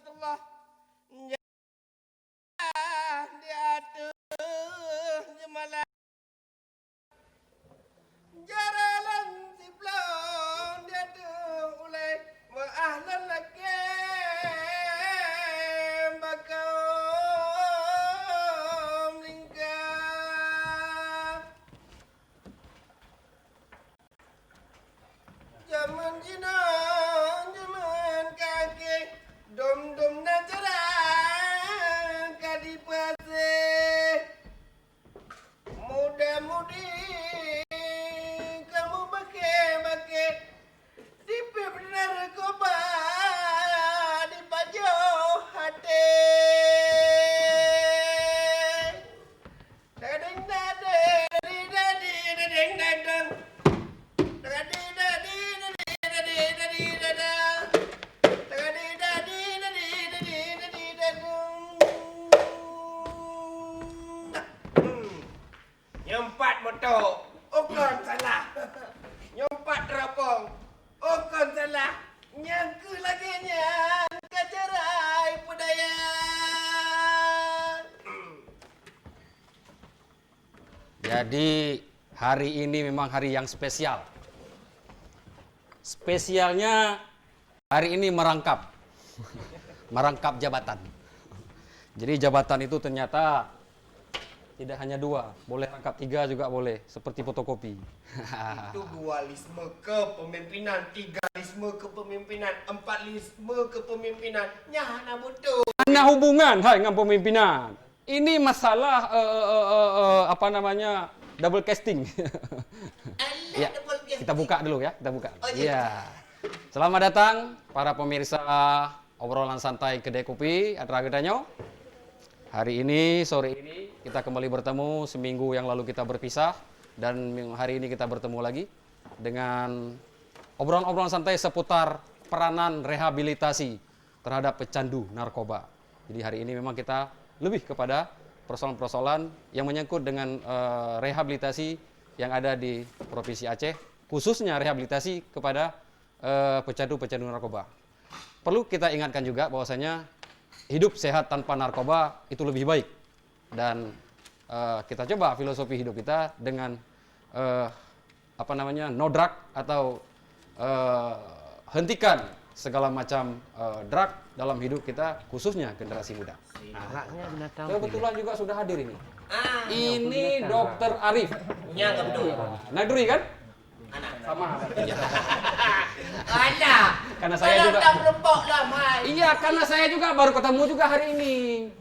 Allah diatur jemalah jaralan siplon diatur oleh ahlan lagi bakal lingkar zaman jina zaman kaki dom na jarang kadipase muda-mudi kamu bake sipip narkoba di pajo hati dadeng dadeng dadeng dadeng dadeng Nyempat motor, okon salah. Nyempat teropong, okon salah. Nyangku lagi nyang kacerai budaya. Jadi hari ini memang hari yang spesial. Spesialnya hari ini merangkap. Merangkap jabatan. Jadi jabatan itu ternyata tidak hanya 2, boleh rangkap 3 juga boleh, seperti fotokopi. Itu dualisme kepemimpinan, 3-lisme kepemimpinan, 4-lisme kepemimpinan. Nyahana betul. Mana hubungan dengan pemimpinan? Ini masalah apa namanya? Double casting. Ya, kita buka dulu ya, kita buka. Iya. Selamat datang para pemirsa obrolan santai Kedai Kopi Adragedanyo. Hari ini, sore ini, kita kembali bertemu. Seminggu yang lalu kita berpisah. Dan hari ini kita bertemu lagi dengan obrolan-obrolan santai seputar peranan rehabilitasi terhadap pecandu narkoba. Jadi hari ini memang kita lebih kepada persoalan-persoalan yang menyangkut dengan rehabilitasi yang ada di Provinsi Aceh. Khususnya rehabilitasi kepada pecandu-pecandu narkoba. Perlu kita ingatkan juga bahwasanya hidup sehat tanpa narkoba itu lebih baik. Dan kita coba filosofi hidup kita dengan apa namanya, no drug atau hentikan segala macam drug dalam hidup kita, khususnya generasi muda. Kebetulan juga sudah hadir ini. Ini Dokter Arif. Ya, betul. Nagduri kan? Sama. Ada. Karena saya juga. Tak berempok lah, Mai. Iya, karena saya juga baru ketemu juga hari ini.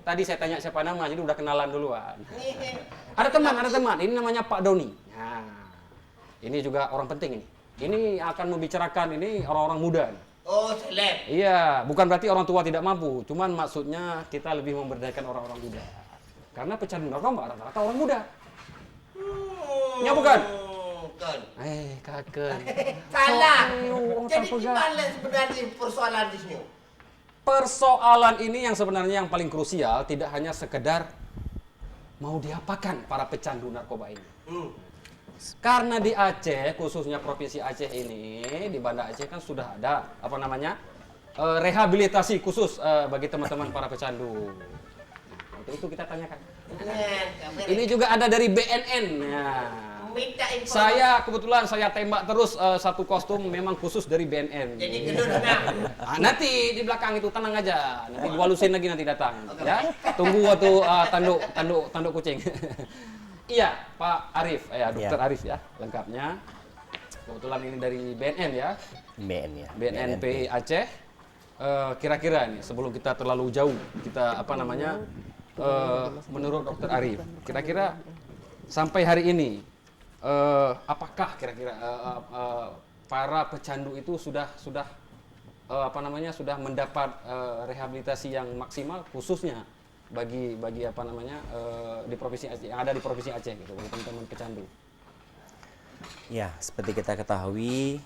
Tadi saya tanya siapa nama, jadi udah kenalan duluan. Ada teman. Ini namanya Pak Doni. Nah, ini juga orang penting ini. Ini akan membicarakan ini orang-orang muda. Oh, seleb. Iya, bukan berarti orang tua tidak mampu. Cuman maksudnya kita lebih memberdayakan orang-orang muda. Karena pecandu narkoba rata-rata orang muda. Ya bukan? Bukan. Kakek. Salah. Orang Jadi terpegang. gimana sebenarnya persoalan di sini? Persoalan ini yang sebenarnya yang paling krusial tidak hanya sekedar mau diapakan para pecandu narkoba ini. Karena di Aceh, khususnya Provinsi Aceh ini, di Banda Aceh kan sudah ada apa namanya rehabilitasi khusus bagi teman-teman para pecandu. Untuk itu kita tanyakan. Ini juga ada dari BNN. Ya. Minta informasi. Kebetulan saya tembak terus satu kostum memang khusus dari BNN. Jadi gedung tenang. Nanti di belakang itu tenang aja. Nanti diwalusin lagi nanti datang. Ya, tunggu waktu tanduk kucing. Iya, Pak Arif, Dokter Arif ya, lengkapnya. Kebetulan ini dari BNN ya. BNNP Aceh. Kira-kira nih sebelum kita terlalu jauh, kita apa namanya? Menurut Dokter Arif, kira-kira sampai hari ini apakah kira-kira para pecandu itu sudah apa namanya sudah mendapat rehabilitasi yang maksimal khususnya bagi apa namanya di provinsi Aceh, yang ada di provinsi Aceh gitu, bagi teman-teman pecandu. Ya, seperti kita ketahui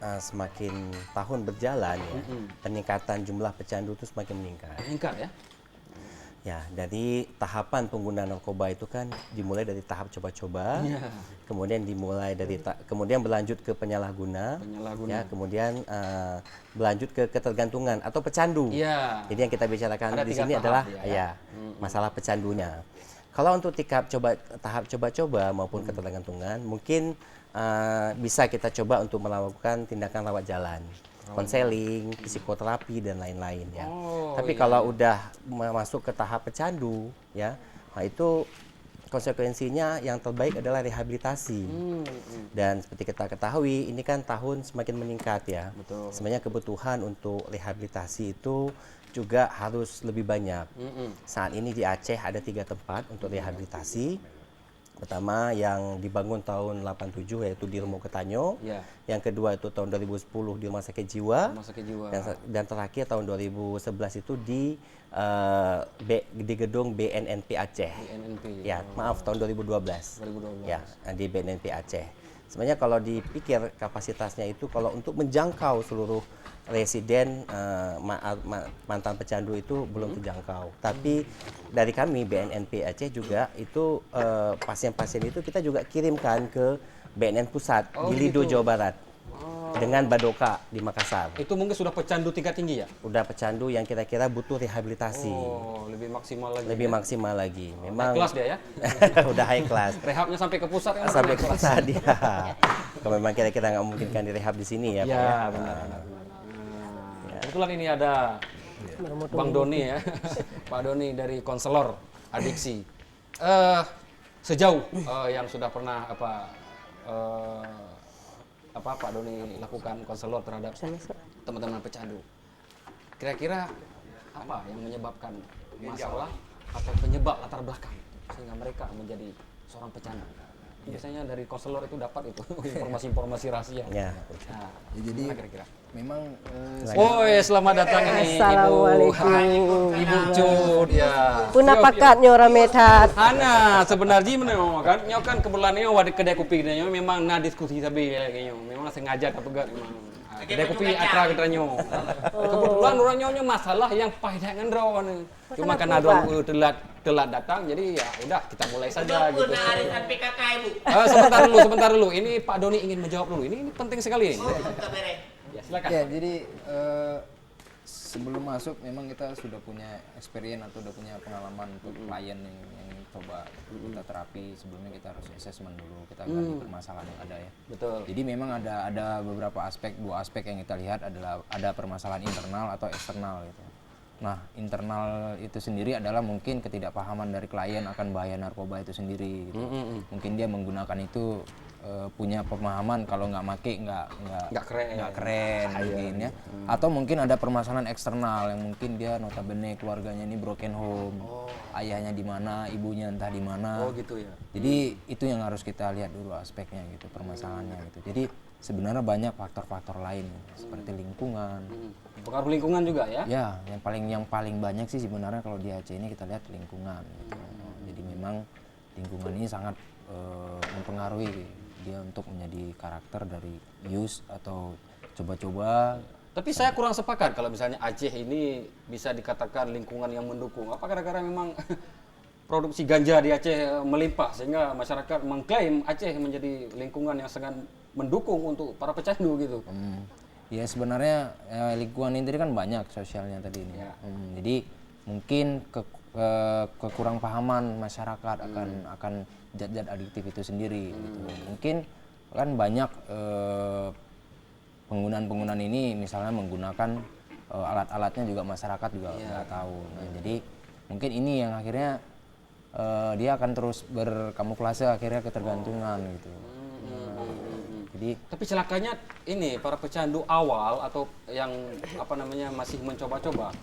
semakin tahun berjalan ya, peningkatan jumlah pecandu itu semakin meningkat. Meningkat ya? Ya, dari tahapan penggunaan narkoba itu kan dimulai dari tahap coba-coba, kemudian dimulai dari kemudian berlanjut ke penyalahguna, ya, kemudian berlanjut ke ketergantungan atau pecandu. Iya. Jadi yang kita bicarakan Ada di 3 sini tahap adalah dia, ya masalah pecandunya. Kalau untuk tahap coba-coba maupun ketergantungan, mungkin bisa kita coba untuk melakukan tindakan rawat jalan, konseling, psikoterapi dan lain-lain ya. Tapi kalau udah masuk ke tahap pecandu ya, nah itu konsekuensinya yang terbaik adalah rehabilitasi. Dan seperti kita ketahui, ini kan tahun semakin meningkat ya. Betul. Sebenarnya kebutuhan untuk rehabilitasi itu juga harus lebih banyak. Saat ini di Aceh ada 3 tempat untuk rehabilitasi. Pertama yang dibangun tahun 87 yaitu di Remo Ketanyo. Ya. Yang kedua itu tahun 2010 di Rumah Sakit Jiwa. Rumah Sakit Jiwa. Dan terakhir tahun 2011 itu di gedung BNNP Aceh. BNNP. Ya, maaf tahun 2012. 2012. Ya, di BNNP Aceh. Sebenarnya kalau dipikir kapasitasnya itu kalau untuk menjangkau seluruh residen mantan pecandu itu belum terjangkau. Tapi dari kami BNNP Aceh juga itu pasien-pasien itu kita juga kirimkan ke BNN Pusat di Lido, Jawa Barat. Dengan Badoka di Makassar. Itu mungkin sudah pecandu tingkat tinggi ya? Udah pecandu yang kira-kira butuh rehabilitasi. Oh, lebih maksimal lagi. Lebih maksimal lagi. Memang High class dia ya? udah high class. Rehabnya sampai ke pusat kan? Sampai ke pusat dia. Kalau memang kira-kira nggak memungkinkan direhab di sini ya, Pak. Ya, benar. Kebetulan ini ada Bang Doni ya, Pak Doni dari konselor adiksi. Sejauh yang sudah pernah Pak Doni lakukan konselor terhadap teman-teman pecandu, kira-kira apa yang menyebabkan masalah atau penyebab latar belakang sehingga mereka menjadi seorang pecandu? Biasanya dari konselor itu dapat itu informasi-informasi rahasia. Ya. Nah, jadi kira-kira. memang Oh ya, selamat datang ini Ibu Cut ya. Puna pakatnya orang metat. Hana sebenarnya mana kan? Nyo kan kebetulan nyo ada kedai kopi nyo memang na diskusi sabi kayaknya. Memang sengaja tapi enggak memang. Kedai kopi atra kita nyo. Kebetulan orang nyo masalah yang pahit dengan rawan. Cuma karena ada telat datang jadi ya udah kita mulai saja gitu. arisan PKK Ibu. Sebentar dulu. Ini Pak Doni ingin menjawab dulu. Ini penting sekali. Ya, silakan. ya jadi sebelum masuk memang kita sudah punya experience atau sudah punya pengalaman untuk klien yang coba kita terapi. Sebelumnya kita harus assessment dulu, kita gali permasalahan yang ada ya. Betul. Jadi memang ada beberapa dua aspek yang kita lihat adalah ada permasalahan internal atau eksternal gitu. Nah, internal itu sendiri adalah mungkin ketidakpahaman dari klien akan bahaya narkoba itu sendiri gitu. Mungkin dia menggunakan itu punya pemahaman kalau nggak make nggak keren mungkin ya. Atau mungkin ada permasalahan eksternal yang mungkin dia notabene keluarganya ini broken home. Ayahnya di mana, ibunya entah di mana. Oh gitu ya. Jadi itu yang harus kita lihat dulu aspeknya gitu, permasalahannya gitu. Jadi sebenarnya banyak faktor-faktor lain seperti lingkungan. Pengaruh lingkungan juga ya? Ya, yang paling banyak sih sebenarnya kalau di Aceh ini kita lihat lingkungan gitu. Jadi memang lingkungan ini sangat mempengaruhi dia untuk menjadi karakter dari use atau coba-coba. Tapi saya kurang sepakat kalau misalnya Aceh ini bisa dikatakan lingkungan yang mendukung. Apa gara-gara memang produksi ganja di Aceh melimpah sehingga masyarakat mengklaim Aceh menjadi lingkungan yang sangat mendukung untuk para pecandu gitu? Ya sebenarnya lingkungan ini kan banyak sosialnya tadi ini. Ya. Jadi mungkin kekurang pahaman masyarakat akan zat-zat adiktif itu sendiri. Gitu. Mungkin kan banyak penggunaan ini misalnya menggunakan alat-alatnya juga masyarakat juga nggak tahu. Nah, jadi mungkin ini yang akhirnya dia akan terus berkamuflase akhirnya ketergantungan gitu. Jadi tapi celakanya ini para pecandu awal atau yang masih mencoba-coba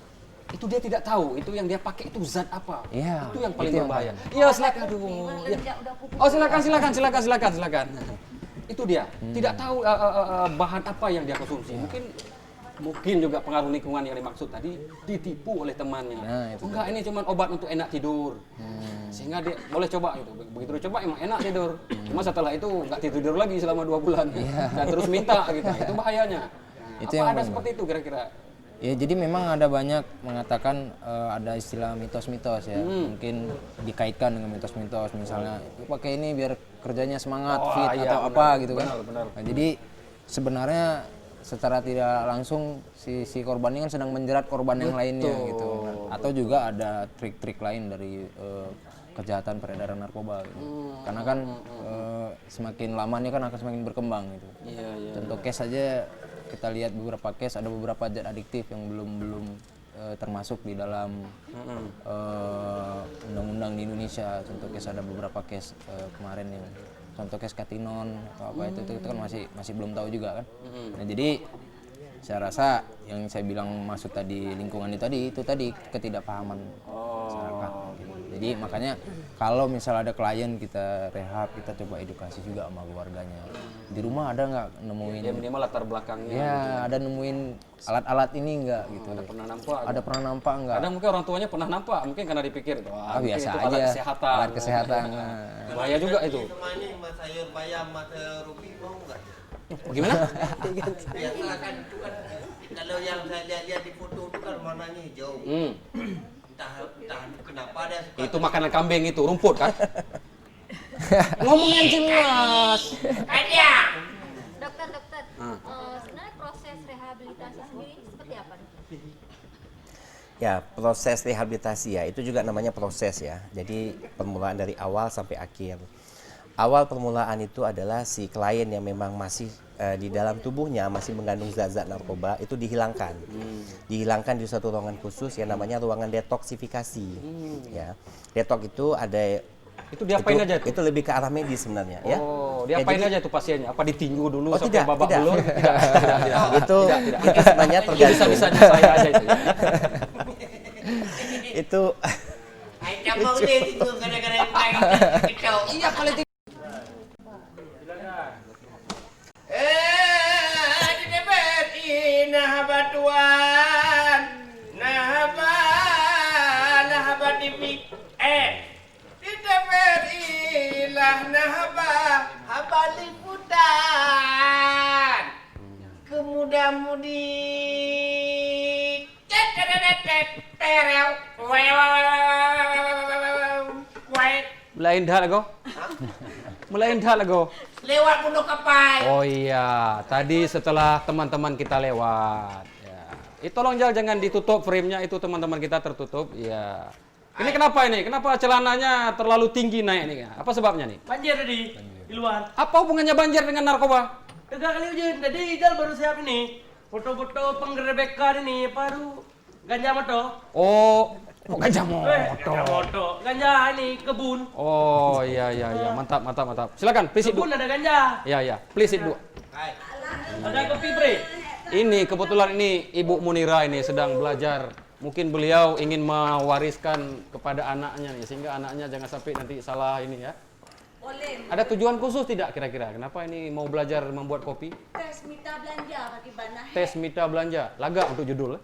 itu dia tidak tahu itu yang dia pakai itu zat apa. Iya, itu yang paling itu yang berbahaya. Iya, silakan dulu. Ya. Oh, silakan. Itu dia. Tidak tahu bahan apa yang dia konsumsi. Mungkin juga pengaruh lingkungan yang dimaksud tadi ditipu oleh temannya. Nah, itu enggak, ini cuma obat untuk enak tidur. Sehingga dia boleh coba gitu. Begitu dia coba emang enak tidur. Cuma setelah itu enggak tidur lagi selama 2 bulan. Dan terus minta gitu. Itu bahayanya. Itu apa yang ada seperti itu kira-kira? Ya, jadi memang ada banyak mengatakan ada istilah mitos-mitos ya. Mungkin dikaitkan dengan mitos-mitos, misalnya pakai ini biar kerjanya semangat, fit iya, atau benar, apa gitu kan. benar. Nah, jadi sebenarnya secara tidak langsung si korban ini kan sedang menjerat korban yang lainnya gitu. Atau juga ada trik-trik lain dari kejahatan peredaran narkoba gitu. Karena kan semakin lama ini kan akan semakin berkembang gitu. Contoh case aja kita lihat beberapa case, ada beberapa zat adiktif yang belum termasuk di dalam undang-undang di Indonesia. Contoh case ada beberapa case kemarin yang contoh case katinon atau apa itu kan masih belum tahu juga kan. Nah, jadi saya rasa yang saya bilang masuk tadi lingkungan itu tadi ketidakpahaman masyarakat. Jadi makanya kalau misalnya ada klien kita rehab, kita coba edukasi juga sama keluarganya. Di rumah ada nggak nemuin? Ya minimal latar belakangnya. Ya, ada nemuin alat-alat ini nggak gitu. Ada pernah nampak nggak? Kadang mungkin orang tuanya pernah nampak, mungkin karena dipikir wah, Biasa itu aja. alat kesehatan. Alat kesehatan. Bahaya juga itu. Sama ini mas sayur bayam mata rupi mau nggak? Gimana? Biasa kan itu kan kalau yang saya lihat di foto itu kan warnanya hijau. Entah kenapa ada suka. Itu makanan kambing itu, rumput kan? Ngomong yang jelas. Aja. Dokter, sebenarnya proses rehabilitasi sendiri seperti apa? Ya, proses rehabilitasi ya, itu juga namanya proses ya. Jadi permulaan dari awal sampai akhir. Awal permulaan itu adalah si klien yang memang masih di dalam tubuhnya masih mengandung zat-zat narkoba itu dihilangkan. Dihilangkan di suatu ruangan khusus yang namanya ruangan detoksifikasi. Ya. Detox itu ada Itu diapain aja itu? Itu lebih ke arah medis sebenarnya ya. Oh, diapain aja itu pasiennya? Apa ditinju dulu Oh, sampai tidak, babak tidak. belur? Tidak. Itu sebenarnya tergantung. Bisa-bisanya saya aja itu. Itu Aja mau deh itu kadang-kadang kacau. Iya, kali itu. Di TPRI nah batuan nah TV di TPRI lah nah liputan kemuda-mudi Melain dah lagu. Melain dah lagu. lewat Pondok Kapai. Oh iya, tadi setelah teman-teman kita lewat. Ya. Tolong jangan ditutup frame-nya, itu teman-teman kita tertutup. Ya. Ini kenapa ini? Kenapa celananya terlalu tinggi naik nih? Apa sebabnya nih? Banjir tadi di luar. Apa hubungannya banjir dengan narkoba? Tegak kali aja tadi Ijal baru siap ini. Foto-foto penggerebekan ini baru ganja moto. Oh, gajah Ganja moto. Ganja ini kebun. Oh iya, mantap. Silakan, please it Kebun dulu. ada ganja. Ya, please it dulu. Ada kopi bre. Ini kebetulan ini Ibu Munira ini sedang belajar. Mungkin beliau ingin mewariskan kepada anaknya nih, sehingga anaknya jangan sampai nanti salah ini ya. Boleh. Ada tujuan khusus tidak kira-kira? Kenapa ini mau belajar membuat kopi? Tes minta belanja bagi banah. Tes mita belanja. Laga untuk judul.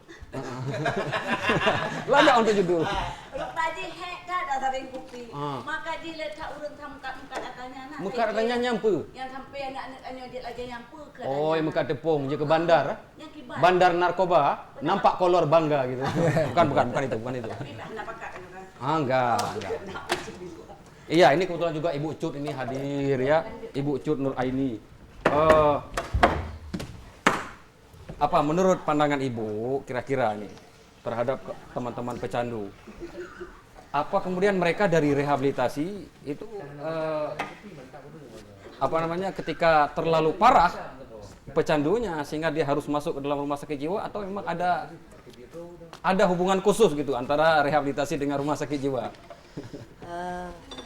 Laga untuk judul. Kalau tadi hek dah dah sering kopi. Ah. Maka dia letak urang muka katanya nak. Muka katanya nyampe. Yang sampai anak-anak dia lagi nyampe ke. Oh, yang muka tepung je ke bandar. Yang kibar. Bandar narkoba, nampak kolor bangga gitu. Bukan itu. Tapi tak nak pakai kan. Enggak. Iya, ini kebetulan juga Ibu Cut ini hadir ya. Ibu Cut Nur Aini. Apa menurut pandangan Ibu kira-kira nih terhadap teman-teman pecandu? Apa kemudian mereka dari rehabilitasi itu ketika terlalu parah pecandunya sehingga dia harus masuk ke dalam rumah sakit jiwa, atau memang ada hubungan khusus gitu antara rehabilitasi dengan rumah sakit jiwa?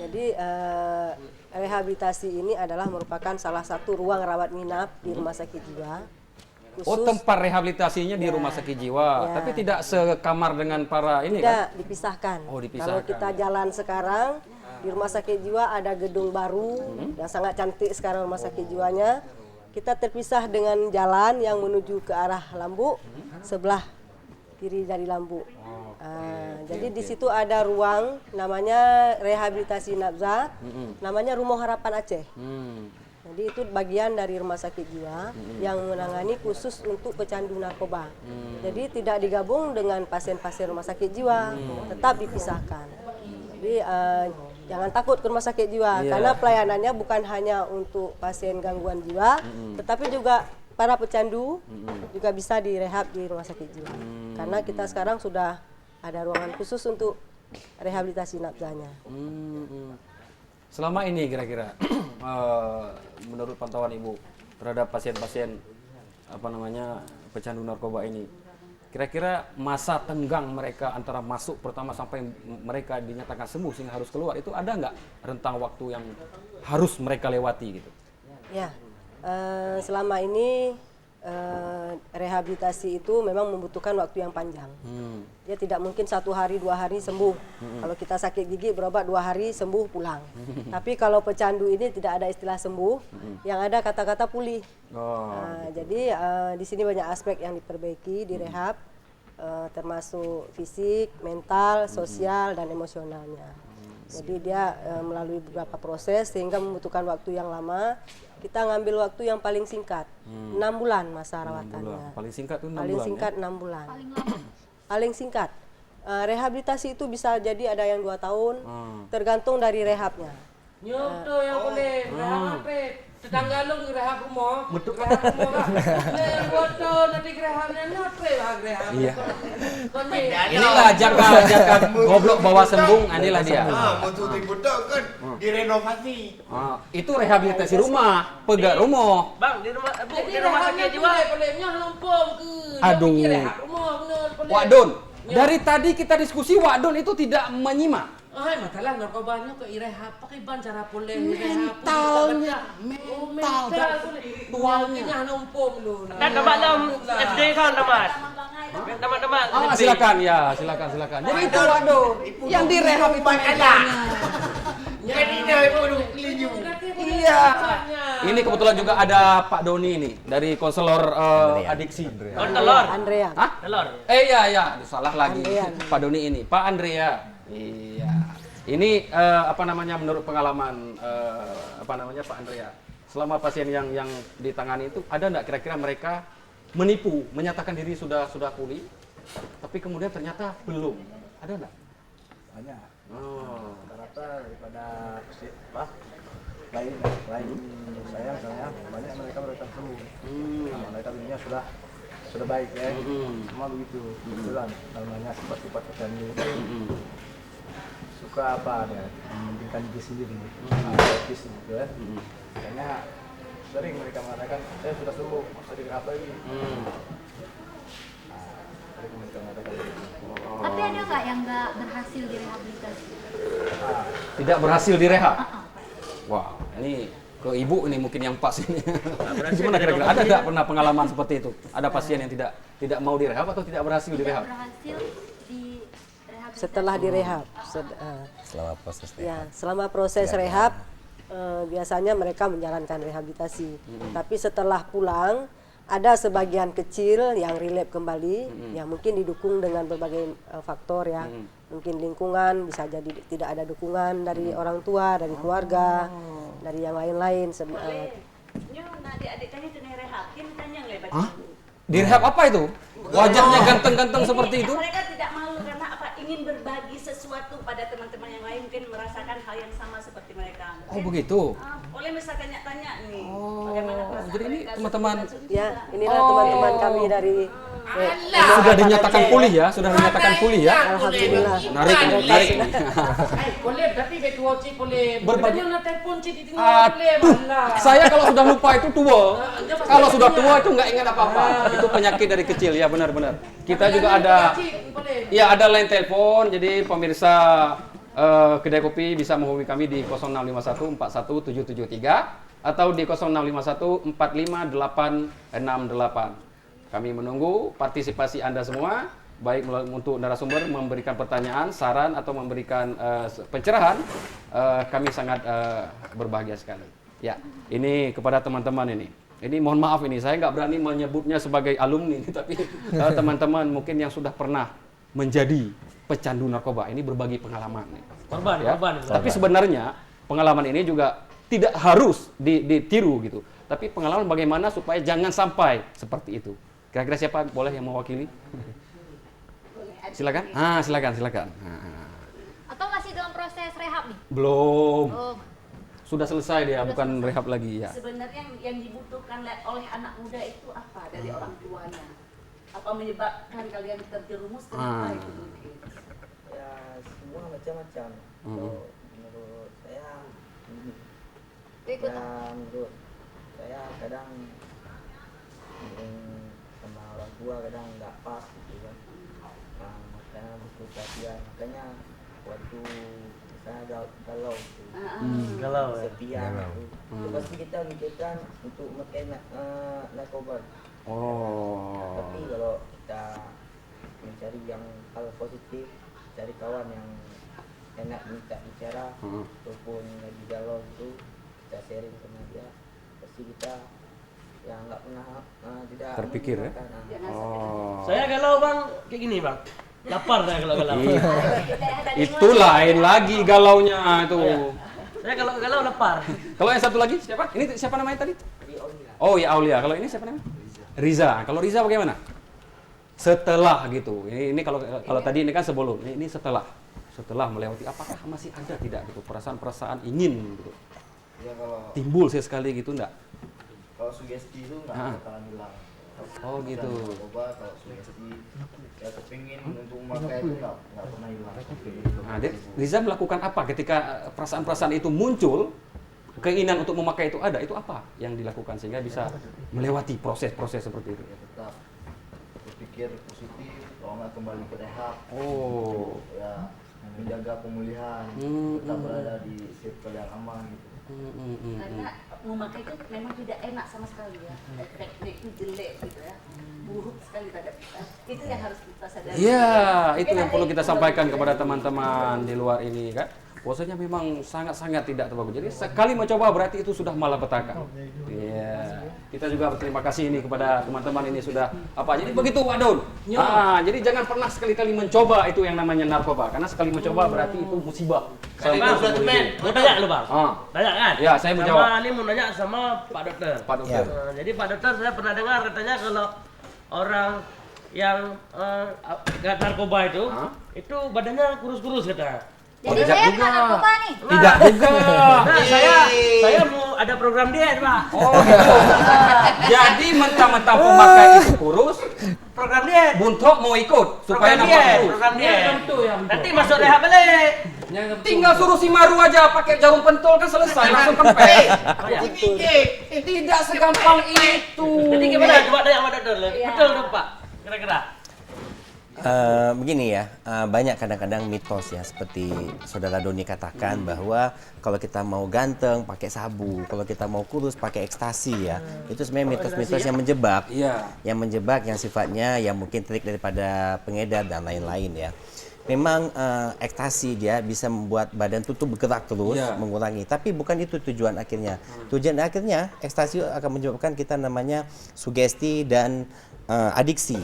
Jadi rehabilitasi ini adalah merupakan salah satu ruang rawat inap di rumah sakit jiwa. Oh, tempat rehabilitasinya di rumah sakit jiwa, tapi tidak sekamar dengan para ini kan? Tidak, dipisahkan. Oh, dipisahkan. Kalau kita jalan sekarang di rumah sakit jiwa ada gedung baru yang sangat cantik sekarang rumah sakit jiwanya. Kita terpisah dengan jalan yang menuju ke arah Lambu sebelah kiri dari Lambu. Jadi di situ ada ruang namanya rehabilitasi nafza, namanya Rumah Harapan Aceh. Jadi itu bagian dari rumah sakit jiwa yang menangani khusus untuk pecandu narkoba. Jadi tidak digabung dengan pasien-pasien rumah sakit jiwa, tetap dipisahkan. Jadi jangan takut ke rumah sakit jiwa karena pelayanannya bukan hanya untuk pasien gangguan jiwa, tetapi juga para pecandu juga bisa direhab di rumah sakit jiwa. Karena kita sekarang sudah ada ruangan khusus untuk rehabilitasi nafsanya. Selama ini kira-kira menurut pantauan Ibu terhadap pasien-pasien pecandu narkoba ini, kira-kira masa tenggang mereka antara masuk pertama sampai mereka dinyatakan sembuh sehingga harus keluar itu ada nggak rentang waktu yang harus mereka lewati gitu? Ya, selama ini rehabilitasi itu memang membutuhkan waktu yang panjang. Dia tidak mungkin 1 hari 2 hari sembuh. Kalau kita sakit gigi berobat 2 hari sembuh pulang. Tapi kalau pecandu ini tidak ada istilah sembuh, yang ada kata-kata pulih. Jadi di sini banyak aspek yang diperbaiki, direhab, termasuk fisik, mental, sosial dan emosionalnya. Jadi dia melalui beberapa proses sehingga membutuhkan waktu yang lama. Kita ngambil waktu yang paling singkat, 6 bulan masa rawatannya. Paling singkat tuh 6 paling bulan. Singkat 6 bulan. Paling singkat. Rehabilitasi itu bisa jadi ada yang 2 tahun, tergantung dari rehabnya. Nyok tuh yang boleh rehab apa? Tetangga lu rehab rumah, rehab rumah kan? Foto nanti rehabnya apa rehab? Iya. Konde. Inilah jaga goblok bawa sembung, inilah dia. Mutu betul kan direnovasi. Itu rehabilitasi rumah, pegat rumah. Bang di rumah sakit jiwa boleh lumpur ke. Aduh. Rehab rumah benar boleh. Wak Don, dari tadi kita diskusi Wak Don itu tidak menyimak. Masalah narkobanya ke irehab pakai ban cara boleh Mentalnya, tualnya numpung lu. Dan dalam SD kan teman. Teman-teman. Silakan. Jadi itu Wak Don yang direhab itu mentalnya. Jadi dia perlu kelinju. Iya. Ini kebetulan juga ada Pak Doni ini dari konselor adiksi. Andrea. Hah? Iya, salah lagi. Pak Doni ini, Pak Andrea. Iya. Ini menurut pengalaman Pak Andrea. Selama pasien yang ditangani itu ada enggak kira-kira mereka menipu, menyatakan diri sudah pulih, tapi kemudian ternyata belum. Ada enggak? Banyak. Rata-rata daripada lain saya misalnya banyak mereka sembuh. Mereka dirinya sudah baik ya. Semua begitu. Kebetulan namanya sifat-sifat pecandu suka dia mementingkan diri sendiri, etis gitu ya. Makanya sering mereka mengatakan saya sudah sembuh, masa direhab lagi. Sering mereka mengatakan Tapi ada nggak yang nggak berhasil direhabilitasi? Tidak berhasil direhab? Wah, ini ke ibu ini mungkin yang pas ini. Gimana kira-kira? Ada nggak pernah pengalaman seperti itu? Ada pasien yang tidak mau direhab atau tidak berhasil direhab? Tidak berhasil direhabilitasi. Setelah direhab. Selama proses rehab. Ya, selama proses rehab biasanya mereka menjalankan rehabilitasi. Tapi setelah pulang ada sebagian kecil yang relapse kembali, yang mungkin didukung dengan berbagai faktor ya. Mungkin lingkungan, bisa jadi tidak ada dukungan dari orang tua, dari keluarga, dari yang lain-lain. Adik-adik tanya itu rehab, kita tanya nggak baca? Direhab apa itu? Wajahnya ganteng-ganteng seperti itu? Mereka tidak malu karena ingin berbagi sesuatu pada teman-teman yang lain, mungkin merasakan hal yang sama seperti mereka. Oh begitu. Boleh bisa tanya-tanya nih. Bagaimana perasaan jadi ini mereka teman-teman. Ya, inilah teman-teman kami dari sudah dinyatakan pulih ya, Alhamdulillah. Menarik. Boleh, tapi betul cik boleh. Berbagi. Boleh telepon cik di tengah boleh. Saya kalau sudah lupa itu tua. Kalau sudah tua itu nggak ingat apa-apa. Itu penyakit dari kecil ya, benar-benar. Kita juga ada, ya ada line telepon. Jadi pemirsa kedai kopi bisa menghubungi kami di 0651 41773 atau di 0651 45868. Kami menunggu partisipasi Anda semua, baik untuk narasumber memberikan pertanyaan, saran atau memberikan pencerahan. Kami sangat berbahagia sekali. Ya, ini kepada teman-teman ini. Ini mohon maaf ini, saya nggak berani menyebutnya sebagai alumni, tapi teman-teman mungkin yang sudah pernah menjadi pecandu narkoba ini berbagi pengalaman. Korban. Tapi sebenarnya pengalaman ini juga tidak harus ditiru gitu. Tapi pengalaman bagaimana supaya jangan sampai seperti itu. Kira-kira siapa boleh yang mewakili? Silakan. Silakan. Atau masih dalam proses rehab nih? Belum. Belum. Sudah selesai dia, bukan rehab lagi ya. Sebenarnya yang dibutuhkan oleh anak muda itu apa dari orang tuanya? Apa menyebabkan kalian terjerumus kenapa itu mungkin? Ya semua macam-macam. Kalau menurut saya ini. Menurut saya kadang sama orang tua kadang nggak pas gitu kan. Makanya butuh perhatian. Makanya waktu misalnya galau gitu. Galau ya. Setia gitu. Pasti kita mikirkan untuk memakai narkoba. Tapi kalau kita mencari yang hal positif, cari kawan yang enak minta bicara, ataupun lagi galau itu kita sharing sama dia, pasti kita yang nggak pernah tidak terpikir ya. Saya galau bang, kayak gini bang. Lapar saya kalau galau. Itu lain lagi galaunya itu. Saya kalau galau lapar. Kalau yang satu lagi siapa? Ini siapa namanya tadi? Oh ya Aulia. Kalau ini siapa namanya? Riza. Kalau Riza bagaimana? Setelah gitu. Ini kalau tadi ini kan sebelum. Ini setelah melewati, apakah masih ada tidak gitu perasaan-perasaan ingin gitu? Ya kalau Timbul sekali gitu enggak? kalau sugesti itu nggak bakalan hilang. Oh gitu. Coba kalau sugesti ya kepingin untuk memakai itu nggak pernah hilang. Nah, Riza melakukan apa ketika perasaan-perasaan itu muncul? Keinginan untuk memakai itu ada, itu apa yang dilakukan sehingga bisa melewati proses-proses seperti itu? Ya tetap berpikir positif, kalau nggak kembali ke rehab. Ya menjaga pemulihan, tetap berada di circle yang aman gitu. Karena memakai itu memang tidak enak sama sekali ya. Efeknya itu jelek gitu ya. Buruk sekali terhadap kita. Itu yang harus kita sadari. Iya, itu yang perlu kita sampaikan kepada teman-teman di luar ini kan. Bahwasanya memang sangat-sangat tidak terbagus. Jadi sekali mencoba berarti itu sudah malapetaka. Iya. Kita juga berterima kasih ini kepada teman-teman ini sudah apa. Jadi begitu Pak Don. Jadi jangan pernah sekali-kali mencoba itu yang namanya narkoba karena sekali mencoba berarti itu musibah. Bang, mau tanya lu bang? Tanya kan? Ya, saya menjawab. Ini mau nanya sama Pak Dokter. Pak Dokter. Jadi Pak Dokter saya pernah dengar katanya kalau orang yang narkoba itu badannya kurus-kurus katanya. Jadi saya bukan narkoba nih. Tidak juga. Nah, saya mau ada program diet, Pak. Oh gitu. Jadi mentah-mentah pemakai itu kurus, program diet. Buntok mau ikut supaya nampak kurus. Program diet. Nanti masuk rehab balik. Tinggal suruh si Maru aja pakai jarum pentul kan selesai langsung kempes. Tidak segampang itu. Jadi gimana? Coba tanya sama dokter. Betul dong, Pak. Kira-kira. Begini ya, banyak kadang-kadang mitos ya seperti saudara Doni katakan bahwa kalau kita mau ganteng pakai sabu, kalau kita mau kurus pakai ekstasi ya. Itu sebenarnya mitos-mitos yang menjebak, yang sifatnya yang mungkin trik daripada pengedar dan lain-lain ya. Memang ekstasi dia bisa membuat badan tubuh bergerak terus, mengurangi. Tapi bukan itu tujuan akhirnya. Tujuan akhirnya ekstasi akan menyebabkan kita namanya sugesti dan adiksi.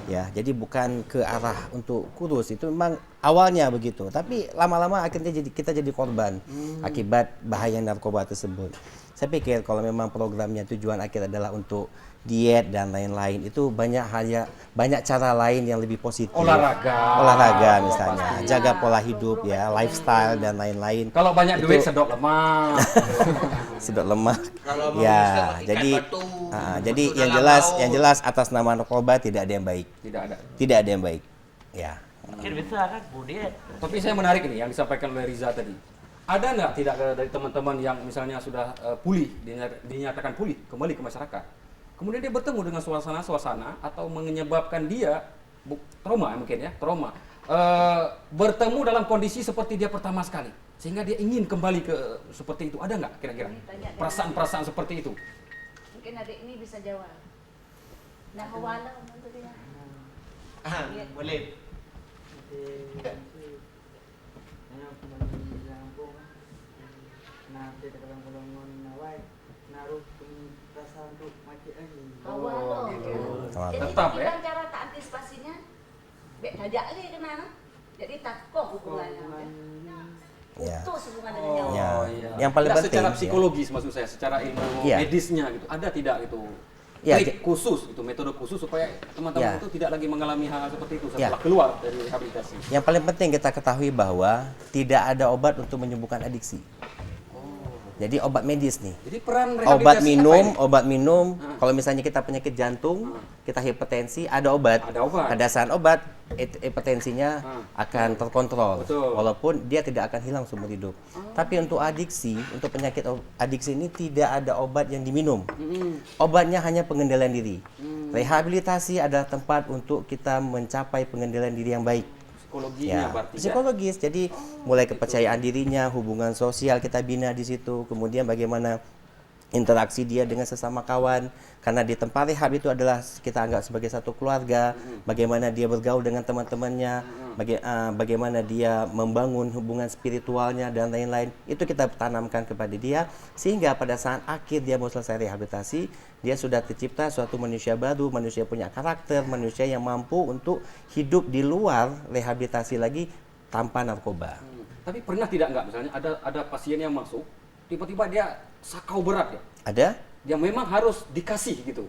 Ya, jadi bukan ke arah untuk kurus. Itu memang awalnya begitu. Tapi lama-lama akhirnya kita jadi korban akibat bahaya narkoba tersebut. Saya pikir kalau memang programnya tujuan akhir adalah untuk diet dan lain-lain, itu banyak cara lain yang lebih positif. Olahraga misalnya, jaga pola hidup ya, lifestyle dan lain-lain. Kalau banyak duit sedot lemak. Sedot lemak. Ya, jadi yang jelas atas nama narkoba tidak ada yang baik. Tidak ada yang baik. Ya. Mungkin bisa kan diet. Tapi saya menarik ini yang disampaikan oleh Riza tadi. Ada nggak tidak dari teman-teman yang misalnya sudah pulih, dinyatakan pulih kembali ke masyarakat? Kemudian dia bertemu dengan suasana atau menyebabkan dia trauma mungkin ya, trauma. Bertemu dalam kondisi seperti dia pertama sekali. Sehingga dia ingin kembali ke seperti itu. Ada nggak kira-kira perasaan-perasaan seperti itu? Mungkin adik ini bisa jawab. Nah, wala untuk dia. Boleh. Jadi tetap ya. cara tak antisipasinya, bek dajak lagi kena. Jadi takut hubungannya. Ya. putus hubungan dengan nyawa. Ya. iya. Yang paling Nggak penting secara ya. psikologis maksud saya, secara ilmu Iya. medisnya gitu. Ada tidak itu? Ya, Trik khusus itu, metode khusus supaya teman-teman Ya. itu tidak lagi mengalami hal seperti itu Ya. setelah keluar dari rehabilitasi. Yang paling penting kita ketahui bahwa tidak ada obat untuk menyembuhkan adiksi. Jadi obat medis nih. Jadi peran rehabilitasi Obat apa minum, ini? obat minum. Kalau misalnya kita penyakit jantung, kita hipertensi, ada obat. Ada obat. Pada saat obat, hipertensinya akan terkontrol. Betul. Walaupun dia tidak akan hilang seumur hidup. Tapi untuk adiksi, untuk penyakit adiksi ini tidak ada obat yang diminum. Obatnya hanya pengendalian diri. Rehabilitasi adalah tempat untuk kita mencapai pengendalian diri yang baik. Psikologinya berarti ya. Psikologis. Jadi mulai kepercayaan dirinya, hubungan sosial kita bina di situ. Kemudian bagaimana interaksi dia dengan sesama kawan. Karena di tempat rehab itu adalah kita anggap sebagai satu keluarga. Bagaimana dia bergaul dengan teman-temannya, bagaimana dia membangun hubungan spiritualnya dan lain-lain. Itu kita tanamkan kepada dia sehingga pada saat akhir dia mau selesai rehabilitasi, dia sudah tercipta suatu manusia baru, manusia punya karakter, manusia yang mampu untuk hidup di luar rehabilitasi lagi tanpa narkoba. Tapi pernah tidak enggak misalnya ada pasien yang masuk tiba-tiba dia sakau berat ya? Ada? Yang memang harus dikasih gitu.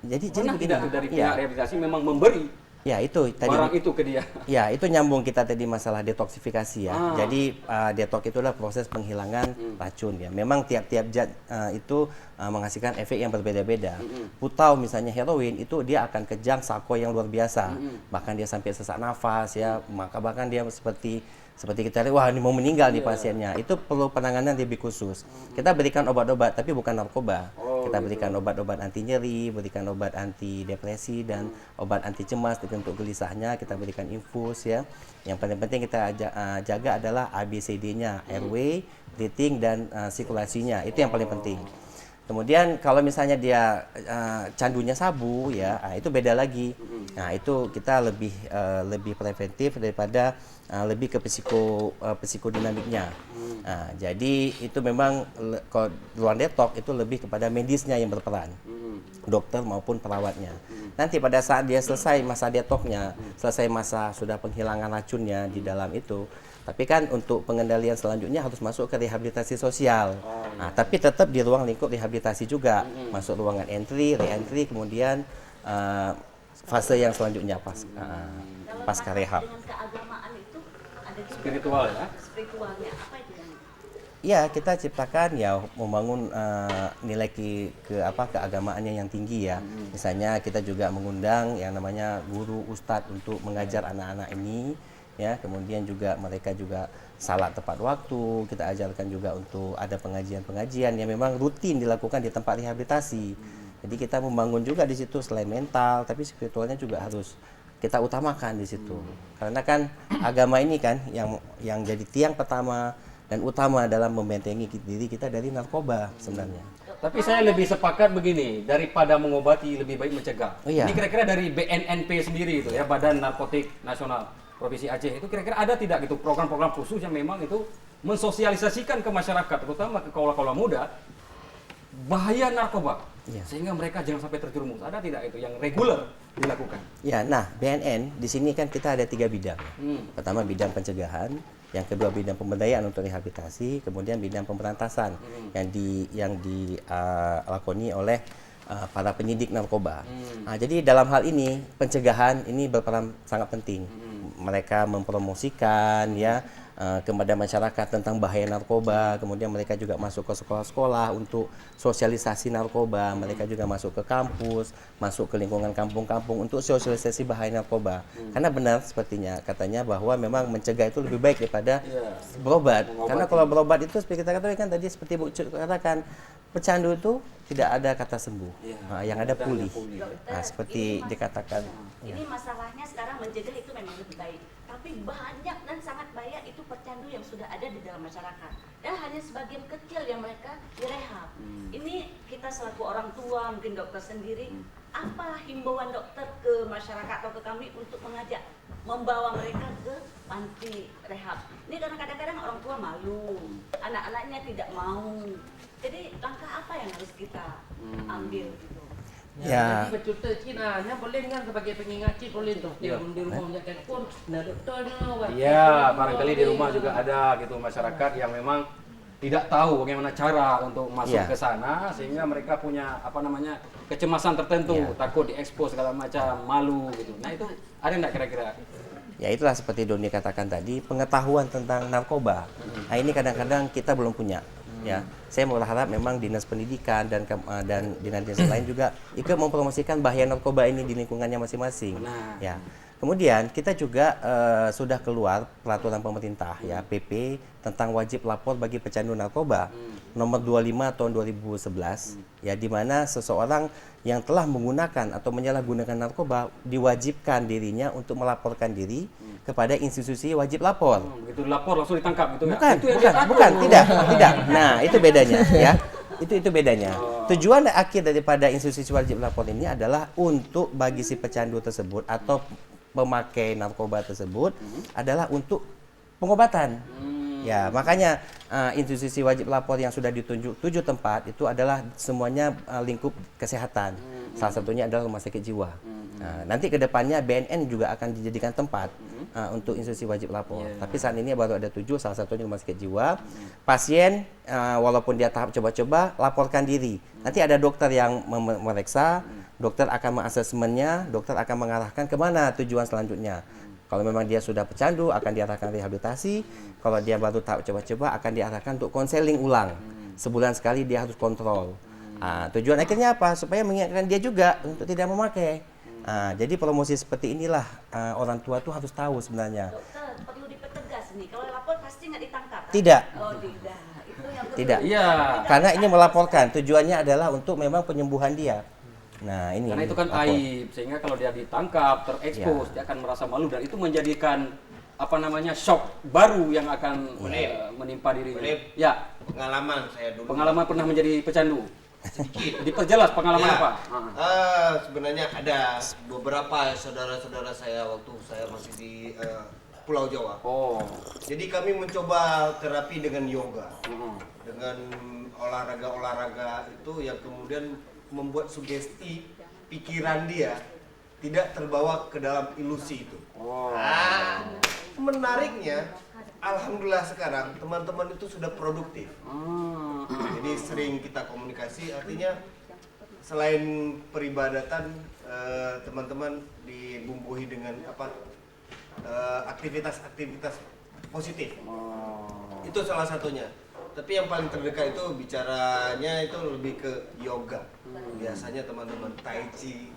Jadi Pernah begini, tidak dari ya. pihak rehabilitasi memang memberi Ya itu tadi barang itu ke dia? Ya, itu nyambung kita tadi masalah detoksifikasi ya. Jadi detox itu adalah proses penghilangan racun ya. Memang tiap-tiap zat itu menghasilkan efek yang berbeda-beda. Putau misalnya heroin itu dia akan kejang sako yang luar biasa. Bahkan dia sampai sesak nafas ya. Maka bahkan dia seperti kita lihat, wah ini mau meninggal nih pasiennya. Itu perlu penanganan lebih khusus. Kita berikan obat-obat tapi bukan narkoba. Kita berikan obat-obat anti nyeri, berikan obat anti depresi dan obat anti cemas untuk gelisahnya. Kita berikan infus ya. Yang paling penting kita jaga adalah ABCD-nya, airway, breathing dan sirkulasinya. Itu yang paling penting. Kemudian kalau misalnya dia candunya sabu ya, itu beda lagi. Nah, itu kita lebih preventif daripada lebih ke psikodinamiknya. Nah, jadi itu memang kalau ruang detox itu lebih kepada medisnya yang berperan. Dokter maupun perawatnya. Nanti pada saat dia selesai masa detoxnya, selesai masa sudah penghilangan racunnya di dalam itu, tapi kan untuk pengendalian selanjutnya harus masuk ke rehabilitasi sosial. Nah, tapi tetap di ruang lingkup rehabilitasi juga. Masuk ruangan entry, re-entry, kemudian fase yang selanjutnya pasca rehab. Dengan keagamaan itu ada juga Spiritual ya? spiritualnya apa itu kan? Ya, kita ciptakan ya membangun nilai keagamaannya yang tinggi ya. Misalnya kita juga mengundang yang namanya guru ustadz untuk mengajar anak-anak ini ya. Kemudian juga mereka juga salat tepat waktu. Kita ajarkan juga untuk ada pengajian-pengajian yang memang rutin dilakukan di tempat rehabilitasi. Jadi kita membangun juga di situ selain mental, tapi spiritualnya juga harus kita utamakan di situ. Karena kan agama ini kan yang jadi tiang pertama dan utama dalam membentengi diri kita dari narkoba sebenarnya. Tapi saya lebih sepakat begini, daripada mengobati lebih baik mencegah. Oh, iya. Ini kira-kira dari BNNP sendiri itu ya, Badan Narkotik Nasional Provinsi Aceh, itu kira-kira ada tidak gitu program-program khusus yang memang itu mensosialisasikan ke masyarakat, terutama ke kaula-kaula muda, bahaya narkoba, sehingga mereka jangan sampai terjerumus. Ada tidak itu yang reguler dilakukan? Ya, nah BNN di sini kan kita ada 3 bidang. Pertama bidang pencegahan, yang kedua bidang pemberdayaan untuk rehabilitasi, kemudian bidang pemberantasan yang dilakoni oleh para penyidik narkoba. Nah, jadi dalam hal ini pencegahan ini berperan sangat penting. Mereka mempromosikan ya kepada masyarakat tentang bahaya narkoba, kemudian mereka juga masuk ke sekolah-sekolah untuk sosialisasi narkoba, mereka juga masuk ke kampus, masuk ke lingkungan kampung-kampung untuk sosialisasi bahaya narkoba. Karena benar sepertinya katanya bahwa memang mencegah itu lebih baik daripada berobat. Karena kalau berobat itu seperti kita katakan tadi, seperti Bu Cut katakan, pecandu itu tidak ada kata sembuh, yang ada pulih. Nah, seperti dikatakan. Ini masalahnya sekarang mencegah itu memang lebih baik, tapi banyak dan sangat banyak itu pecandu yang sudah ada di dalam masyarakat dan hanya sebagian kecil yang mereka direhab. Ini kita selaku orang tua, mungkin dokter sendiri, apa himbauan dokter ke masyarakat atau ke kami untuk mengajak membawa mereka ke panti rehab? Ini karena kadang-kadang orang tua malu, anak-anaknya tidak mau. Jadi langkah apa yang harus kita ambil gitu? Ya. Jadi betul Cina nya boleh kan sebagai pengingat Cina boleh tuh di rumah punya telepon. Nah dokternya. Iya, barangkali di rumah juga ada gitu masyarakat yang memang tidak tahu bagaimana cara untuk masuk Ya. ke sana sehingga mereka punya apa namanya kecemasan tertentu, Ya. takut diekspos segala macam, malu gitu. Nah itu ada nggak kira-kira? Ya itulah seperti Doni katakan tadi, pengetahuan tentang narkoba. Nah ini kadang-kadang kita belum punya. Ya, saya berharap memang dinas pendidikan dan dinas-dinas lain juga ikut mempromosikan bahaya narkoba ini di lingkungannya masing-masing. Nah. Ya, kemudian kita juga sudah keluar peraturan pemerintah ya PP tentang wajib lapor bagi pecandu narkoba nomor 25 tahun 2011 ya di mana seseorang yang telah menggunakan atau menyalahgunakan narkoba diwajibkan dirinya untuk melaporkan diri kepada institusi wajib lapor. Begitu lapor langsung ditangkap gitu Bukan, ya? Itu yang bukan, tidak. Nah, itu bedanya ya. Itu bedanya. Tujuan akhir daripada institusi wajib lapor ini adalah untuk bagi si pecandu tersebut atau pemakai narkoba tersebut adalah untuk pengobatan. Ya, makanya institusi wajib lapor yang sudah ditunjuk 7 tempat itu adalah semuanya lingkup kesehatan. Salah satunya adalah rumah sakit jiwa. Nah, nanti ke depannya BNN juga akan dijadikan tempat untuk institusi wajib lapor. Tapi saat ini baru ada 7, salah satunya rumah sakit jiwa. Pasien walaupun dia tahap coba-coba, laporkan diri. Nanti ada dokter yang memeriksa, dokter akan mengasesmennya, dokter akan mengarahkan kemana tujuan selanjutnya. Kalau memang dia sudah pecandu, akan diarahkan rehabilitasi. Kalau dia baru tahap coba-coba, akan diarahkan untuk konseling ulang. Sebulan sekali dia harus kontrol. Tujuan akhirnya apa? Supaya mengingatkan dia juga untuk tidak memakai. Jadi promosi seperti inilah orang tua tuh harus tahu sebenarnya. Dokter, perlu dipertegas nih. Kalau lapor pasti nggak ditangkap. Kan? Tidak. Oh tidak. Itu yang perlu. Tidak. Iya. Karena ini melaporkan. Tujuannya adalah untuk memang penyembuhan dia. Nah, ini. Karena itu kan lapor. aib, sehingga kalau dia ditangkap, terekspos, dia akan merasa malu dan itu menjadikan apa namanya shock baru yang akan menimpa dirinya. Ya, Pengalaman saya dulu. pengalaman pernah menjadi pecandu. Sedikit. Diperjelas pengalaman Ya. apa? Sebenarnya ada beberapa saudara-saudara saya waktu saya masih di Pulau Jawa. Oh. Jadi kami mencoba terapi dengan yoga, dengan olahraga-olahraga itu yang kemudian membuat sugesti pikiran dia tidak terbawa ke dalam ilusi itu. Menariknya, alhamdulillah sekarang teman-teman itu sudah produktif. Jadi sering kita komunikasi, artinya selain peribadatan teman-teman dibumbui dengan aktivitas-aktivitas positif. Itu salah satunya. Tapi yang paling terdekat itu bicaranya itu lebih ke yoga. Biasanya teman-teman tai chi,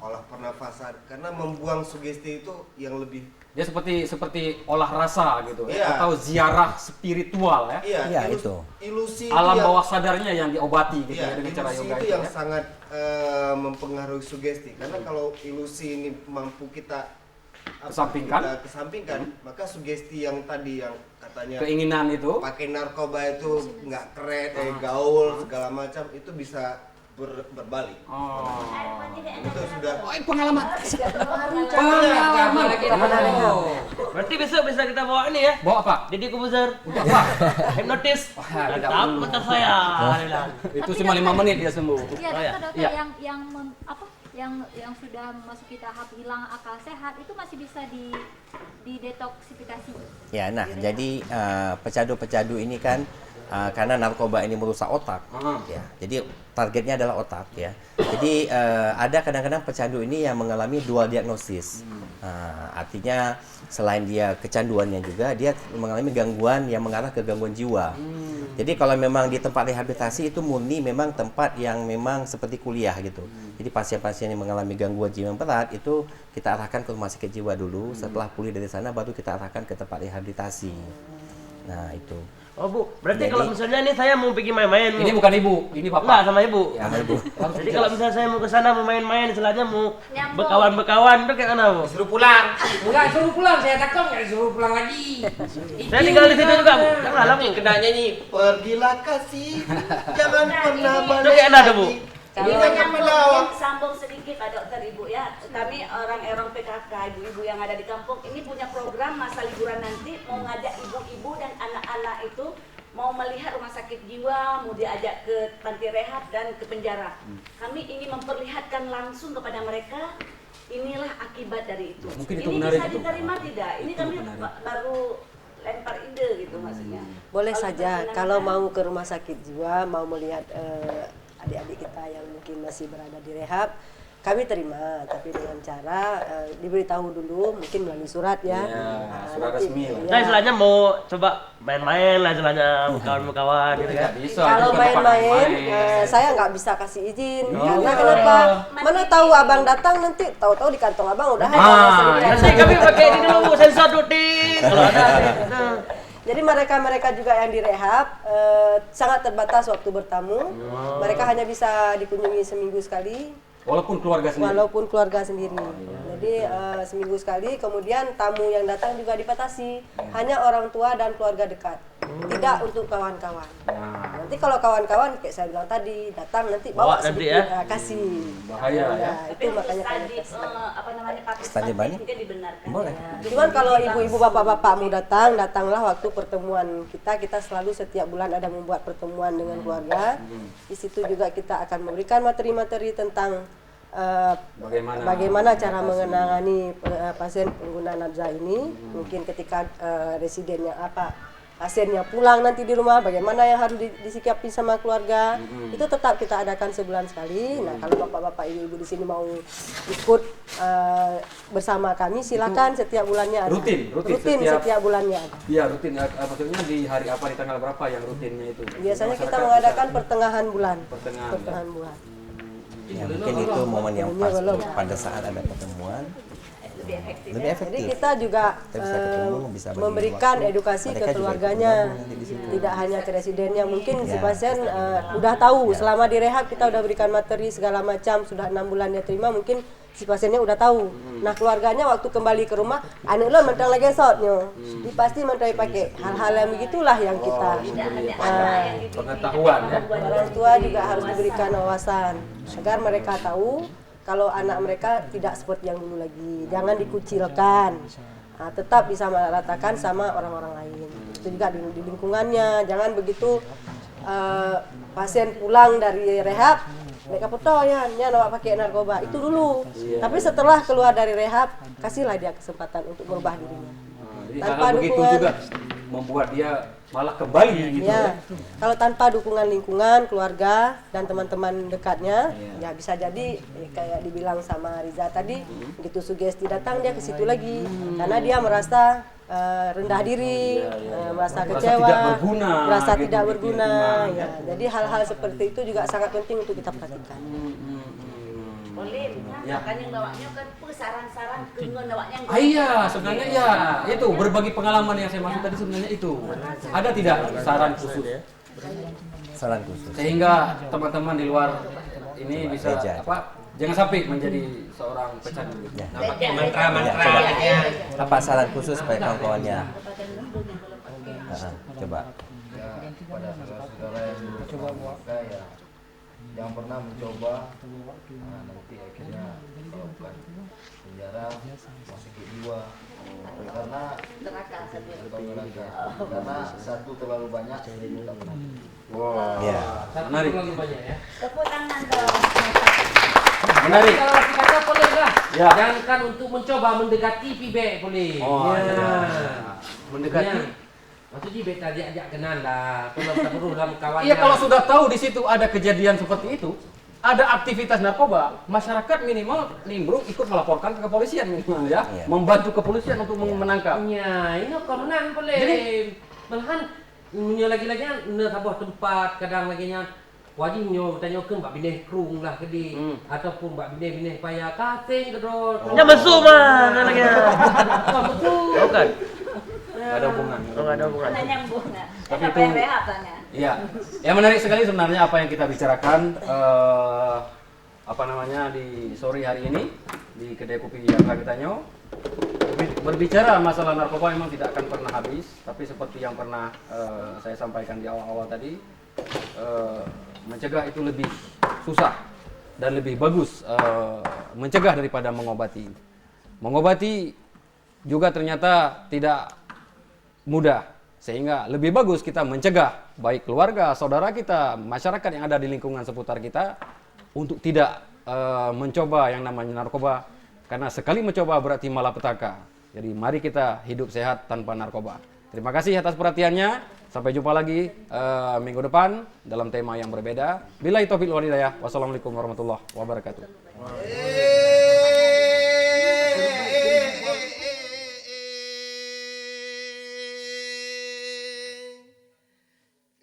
olah pernafasan, karena membuang sugesti itu yang lebih Dia seperti olah rasa gitu Iya. atau ziarah spiritual ya. Iya, itu. Ilusi Alam itu yang, bawah sadarnya yang diobati gitu iya, ya dengan cara ilusi yoga itu itu yang ya. sangat mempengaruhi sugesti. Karena kalau ilusi ini mampu kita kesampingkan, maka sugesti yang tadi yang katanya Keinginan itu pakai narkoba itu nggak keren, gaul segala macam itu bisa berbalik. Itu sudah pengalaman. Berarti besok bisa kita bawa ini ya? Bawa apa? Deddy Kobuzer. Apa? Hipnotis. Agak Mantap, dulu. mantap saya. Itu cuma 5 menit dia sembuh. Iya, dokter Iya. yang sudah memasuki tahap hilang akal sehat itu masih bisa detoksifikasi. Ya, nah, jadi pecandu-pecandu ini kan karena narkoba ini merusak otak, ya. Jadi targetnya adalah otak, ya. Jadi ada kadang-kadang pecandu ini yang mengalami dual diagnosis. Artinya selain dia kecanduannya juga dia mengalami gangguan yang mengarah ke gangguan jiwa. Jadi kalau memang di tempat rehabilitasi itu murni memang tempat yang memang seperti kuliah gitu. Jadi pasien-pasien yang mengalami gangguan jiwa yang berat itu kita arahkan ke rumah sakit jiwa dulu. Setelah pulih dari sana baru kita arahkan ke tempat rehabilitasi. Nah itu. Oh Bu, berarti Jadi- kalau misalnya nih saya mau pergi main-main Bu. Ini bukan ibu, ini bapak. Enggak, sama ibu. Ya, sama ibu. Jadi kalau misalnya saya mau ke sana mau main-main, istilahnya mau Nyambung. berkawan-berkawan itu kayak mana Bu? Suruh pulang. Enggak suruh pulang, saya takut nggak disuruh pulang lagi. Saya tinggal di situ juga Bu. Jangan lah Bu. Kenanya nih, pergilah kasih, jangan pernah Itu balik kayak ada Bu. Kalau Ini kan nyambung, pelawak. sambung sedikit Pak Dokter Ibu ya. Kami orang PKK, ibu-ibu yang ada di kampung ini punya program masa liburan nanti mau ngajak ibu-ibu dan anak-anak itu mau melihat rumah sakit jiwa, mau diajak ke panti rehab dan ke penjara. Kami ingin memperlihatkan langsung kepada mereka, inilah akibat dari itu. Mungkin itu Ini menarik bisa itu. diterima tidak? Ini kami baru lempar ide gitu maksudnya. Boleh Kalau saja diperkenankan, kalau mau ke rumah sakit jiwa, mau melihat adik-adik kita yang mungkin masih berada di rehab, kami terima, tapi dengan cara diberitahu dulu, mungkin melalui surat ya. Surat nanti, resmi lah. ya. Nah, istilahnya mau coba main-main lah istilahnya kawan-kawan gitu kan. Bisa. Kalau itu kan tempat main-main, main. saya nggak bisa kasih izin. Karena kenapa? Mana tahu abang datang nanti tahu-tahu di kantong abang udah Nanti kami pakai ini dulu sensor duty kalau ada. Jadi mereka juga yang direhab sangat terbatas waktu bertamu. Mereka hanya bisa dikunjungi seminggu sekali. Walaupun keluarga sendiri. Walaupun keluarga sendiri. Jadi seminggu sekali. Kemudian tamu yang datang juga dibatasi. Hanya orang tua dan keluarga dekat. Tidak untuk kawan-kawan. Nanti kalau kawan-kawan kayak saya bilang tadi datang nanti bawa nanti sedikit ya. kasih. Bahaya ya. Tapi Itu untuk makanya kami studi kasih. apa namanya Studi banyak? mungkin dibenarkan. Boleh. Cuman kalau ibu-ibu bapak-bapak mau datanglah waktu pertemuan kita selalu setiap bulan ada membuat pertemuan dengan keluarga. Di situ juga kita akan memberikan materi-materi tentang bagaimana cara mengenangani pasien pengguna nafza ini. Mungkin ketika residennya pasiennya pulang nanti di rumah, bagaimana yang harus disikapi sama keluarga. Itu tetap kita adakan sebulan sekali. Nah, kalau bapak-bapak ibu-ibu di sini mau ikut bersama kami, silakan setiap bulannya ada. Rutin setiap bulannya ada. Iya, rutin. Maksudnya di hari apa, di tanggal berapa yang rutinnya itu? Biasanya kita Masyarakat mengadakan bisa- pertengahan bulan. Pertengahan. bulan. Ya, mungkin itu momen yang pas pada saat ada pertemuan. Lebih efektif. Lebih Jadi efektif. kita juga Kita bisa ketemu, bisa bagi memberikan waktu. edukasi ke Mereka juga keluarganya, ikut gabung nanti di situ. tidak hanya ke residennya. Mungkin si Ya. pasien udah tahu selama di rehab kita udah berikan materi segala macam, sudah 6 bulan dia terima, mungkin si pasiennya udah tahu. Nah keluarganya waktu kembali ke rumah, anak lo mentang lagi sotnya, pasti mentai pakai hal-hal yang begitulah yang kita. Pengetahuan ya. Orang tua juga harus diberikan wawasan agar mereka tahu kalau anak mereka tidak seperti yang dulu lagi. Jangan dikucilkan. Tetap bisa meratakan sama orang-orang lain. Itu juga di lingkungannya. Jangan begitu pasien pulang dari rehab, mereka fotoyan, ya nawak pakai narkoba. Itu dulu. Tapi setelah keluar dari rehab, kasihlah dia kesempatan untuk merubah dirinya. Jadi Tanpa hal begitu dukungan- juga membuat dia malah kembali gitu Ya, kalau tanpa dukungan lingkungan, keluarga dan teman-teman dekatnya, ya bisa jadi kayak dibilang sama Riza tadi, begitu sugesti datang dia ke situ lagi, karena dia merasa rendah diri, merasa kecewa, tidak berguna, merasa gitu, tidak di berguna. lingkungan, Ya, jadi hal-hal seperti itu juga sangat penting untuk kita perhatikan. Boleh, Ya. makanya bawanya kan saran-saran ke nawaknya. Iya, sebenarnya ya itu berbagi pengalaman yang saya maksud tadi sebenarnya itu. Ada tidak saran khusus Saran khusus. sehingga teman-teman di luar ini bisa Beja. jangan sampai menjadi seorang pecandu. Ya. Nah, pakai Ya, mantra-mantra. coba. Apa saran khusus supaya kawan-kawannya? Coba. Ya, pada saudara-saudara yang coba ya yang pernah mencoba nanti akhirnya dibawa penjara masuk ke jiwa karena karena satu terlalu banyak jadi kita pernah. Wow. Ya. Menarik. Terlalu banyak ya. Tepuk tangan dong. Menarik. Kalau kata boleh lah. Ya. Jangan untuk mencoba mendekati pibe boleh. Oh, ya. iya. Mendekati. Ya. Maksudnya beta diajak kenal lah. Perlu dalam kawannya. Iya, kalau sudah tahu di situ ada kejadian seperti itu, ada aktivitas narkoba, masyarakat minimal nimbrung ikut melaporkan ke kepolisian minimal ya, Iya. membantu kepolisian untuk menangkap. Ya, ini komenan boleh. Jadi- Malahan nyo lagi-lagi ne sebuah tempat kadang lagi nya wajib nyo tanyakan mbak bineh krung lah kedi ataupun mbak bineh payah kasing kedor. Ya mesum mah anaknya. Betul. Bukan. Nggak ada hubungan. Nggak ada hubungan. Mana nyambung nggak? Tapi Apa itu- yang rehab tanya? Iya, ya menarik sekali sebenarnya apa yang kita bicarakan apa namanya di sore hari ini di kedai kopi yang kita nyo. Berbicara masalah narkoba memang tidak akan pernah habis, tapi seperti yang pernah saya sampaikan di awal-awal tadi, mencegah itu lebih susah dan lebih bagus mencegah daripada mengobati. Mengobati juga ternyata tidak mudah. Sehingga lebih bagus kita mencegah baik keluarga, saudara kita, masyarakat yang ada di lingkungan seputar kita untuk tidak mencoba yang namanya narkoba. Karena sekali mencoba berarti malapetaka. Jadi mari kita hidup sehat tanpa narkoba. Terima kasih atas perhatiannya. Sampai jumpa lagi minggu depan dalam tema yang berbeda. Billahi taufiq wal hidayah. Wassalamualaikum warahmatullahi wabarakatuh.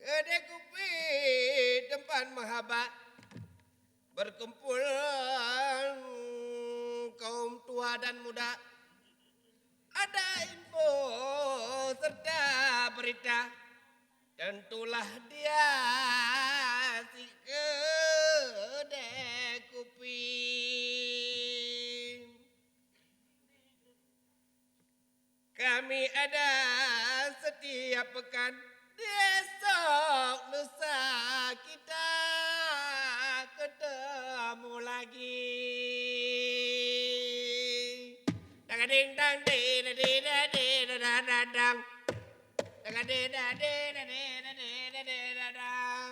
Kedai kopi tempat mahabat berkumpul kaum tua dan muda. Ada info serta berita, tentulah dia si kedai kopi. Kami ada setiap pekan, besok lusa kita ketemu lagi. Ding dang ding ding ding ding dang dang dang. Dang ding dang ding ding ding ding dang.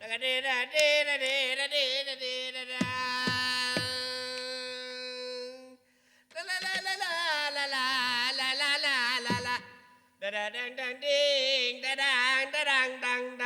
Dang ding dang ding ding ding ding dang. La la la la la la la la la la la. Da da dang dang ding da dang da dang dang.